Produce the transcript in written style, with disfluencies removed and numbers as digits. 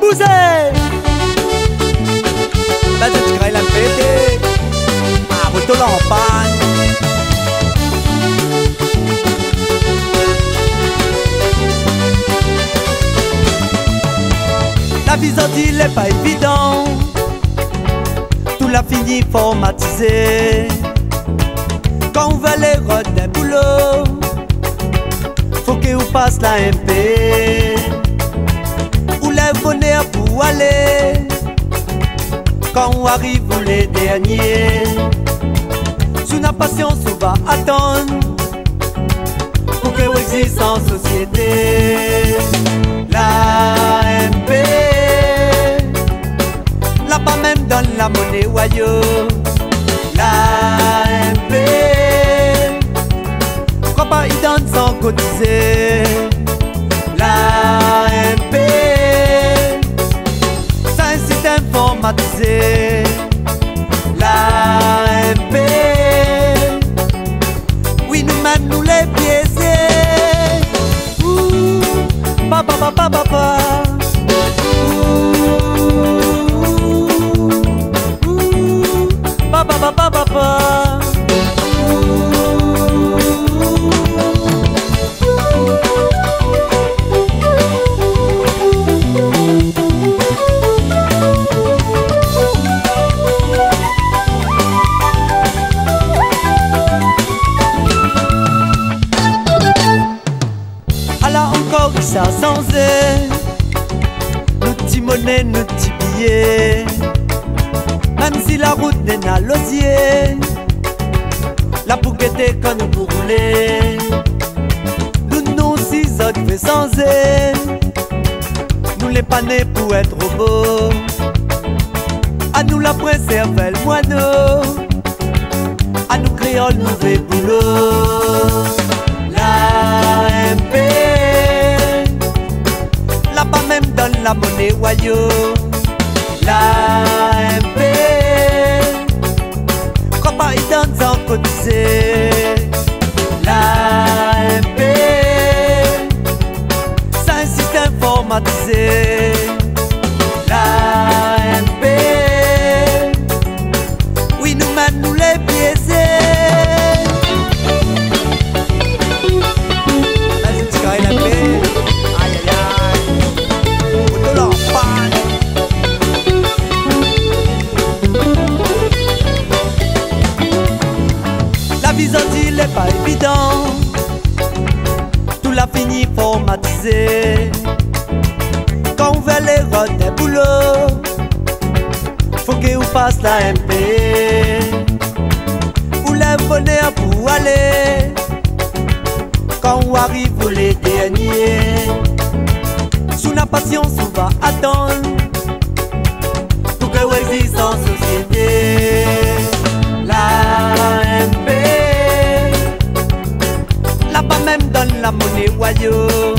bousez. Ben je te crée la pété. Ah, vous te l'empagne. La vie sortie n'est pas évident. Tout l'a fini formatisé. Quand on va les rods d'un boulot, faut que vous passe la MP. Ou les bonheur pour aller. Quand on arrive vous les derniers, sous la patience on va attendre pour que vous existe en société. La MP, là-bas même dans la monnaie wayo. La MP, pourquoi pas ils donnent sans cotiser. La MP, c'est un système formatisé. La MP, oui nous-mêmes nous les biaisés. Papa, papa, papa. Papa, papa, papa. Alors encore ça sans eux, nous petits monnaies, nous petits billets. Même si la route n'est pas l'osier, la bouquette quand nous pour rouler. Nous six autres fait sans eux, nous les pas nés pour être robots. À nous la préserve le moineau, à nous créoles nous fait boulot. La MP, là-bas même dans la monnaie wayo. La MP, quand pas ils donnent sans cotiser. La MP, c'est un système formatisé. La MP, oui nous-mêmes nous les biaisés. La vie sortie n'est pas évident. Tout l'a fini formatisé. Quand on veut les rods des boulots, faut que vous passe la MP. Ou les bonheur pour aller. Quand on arrive vous les derniers, sous la patience on va attendre pour que vous existe en société. La MP, là-bas même dans la monnaie wayo.